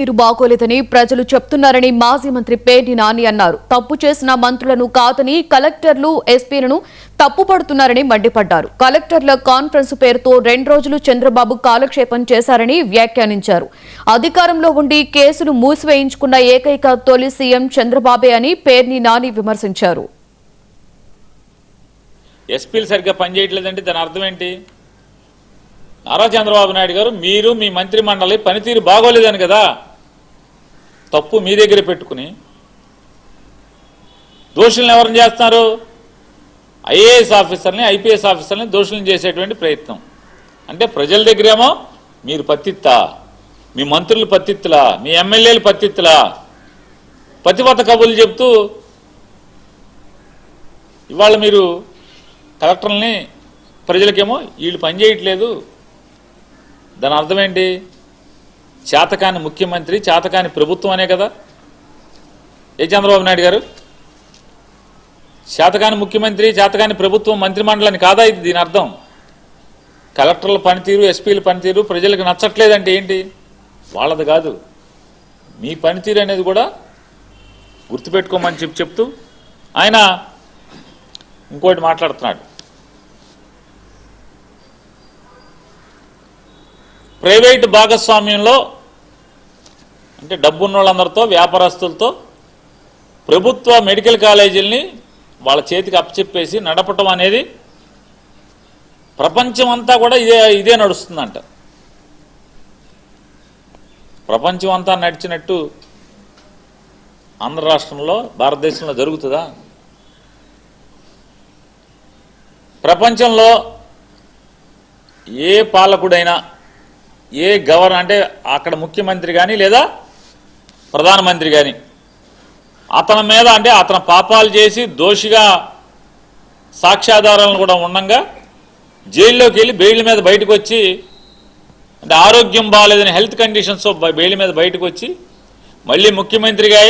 మీరు బాగోలేదని ప్రజలు చెప్తున్నారని మాజీ మంత్రి పేర్ని నాని అన్నారు. తప్పు చేసిన మంత్రులను కాదని కలెక్టర్లు, ఎస్పీలను తప్పుపడుతున్నారని మండిపడ్డారు. కలెక్టర్ల కాన్ఫరెన్స్ పేరుతో 2 రోజులు చంద్రబాబు కాలక్షేపం చేశారని వ్యాఖ్యానించారు. అధికారంలో ఉండి కేసులు మూసివేయించుకున్న ఏకైక తొలి సీఎం చంద్రబాబే అని పేర్ని నాని విమర్శించారు. ఎస్పీలు సరిగ్గా పనిచేయట్లేదంటే దాని అర్థం ఏంటి? నారా చంద్రబాబు నాయుడు గారు మీరు మీ మంత్రి మండలి పనితీరు బాగోలేదని కదా తప్పు మీ దగ్గర పెట్టుకుని దోషులను ఎవరిని చేస్తున్నారు? ఐఏఎస్ ఆఫీసర్ని, ఐపీఎస్ ఆఫీసర్ని దోషులను చేసేటువంటి ప్రయత్నం. అంటే ప్రజల దగ్గరేమో మీరు పత్తిత్తా, మీ మంత్రులు పత్తిత్తులా, మీ ఎమ్మెల్యేలు పత్తిత్తులా, పతివత కబుర్లు చెప్తూ ఇవాళ మీరు కలెక్టర్లని ప్రజలకేమో వీళ్ళు పనిచేయట్లేదు. దాని అర్థం ఏంటి? చేతకాని ముఖ్యమంత్రి, చేతకాని ప్రభుత్వం అనే కదా ఏ చంద్రబాబు నాయుడు గారు? చేతకాని ముఖ్యమంత్రి, చేతకాని ప్రభుత్వం, మంత్రిమండలని కాదా ఇది? దీని అర్థం కలెక్టర్ల పనితీరు, ఎస్పీల పనితీరు ప్రజలకు నచ్చట్లేదంటే ఏంటి? వాళ్ళది కాదు, మీ పనితీరు అనేది కూడా గుర్తుపెట్టుకోమని చెప్తూ ఆయన ఇంకోటి మాట్లాడుతున్నాడు. ప్రైవేటు భాగస్వామ్యంలో అంటే డబ్బున్న వాళ్ళందరితో, వ్యాపారస్తులతో ప్రభుత్వ మెడికల్ కాలేజీలని వాళ్ళ చేతికి అప్పచెప్పేసి నడపటం అనేది ప్రపంచం అంతా కూడా ఇదే నడుస్తుందంట. ప్రపంచం అంతా నడిచినట్టు ఆంధ్ర రాష్ట్రంలో, భారతదేశంలో జరుగుతుందా? ప్రపంచంలో ఏ పాలకుడైనా, ఏ గవర్నర్ అంటే అక్కడ ముఖ్యమంత్రి కానీ లేదా ప్రధానమంత్రి కానీ అతని మీద అంటే అతను పాపాలు చేసి దోషిగా సాక్ష్యాధారాలను కూడా ఉండగా జైల్లోకి వెళ్ళి బెయిల్ మీద బయటకు వచ్చి, అంటే ఆరోగ్యం బాగాలేదని హెల్త్ కండిషన్స్ బెయిల్ మీద బయటకు వచ్చి మళ్ళీ ముఖ్యమంత్రిగా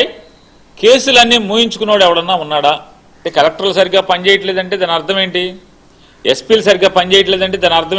కేసులన్నీ మూయించుకున్నాడు ఎవడన్నా ఉన్నాడా? అంటే కలెక్టర్లు సరిగ్గా పనిచేయట్లేదంటే దాని అర్థం ఏంటి? ఎస్పీలు సరిగ్గా పనిచేయట్లేదంటే దాని అర్థం ఏంటి?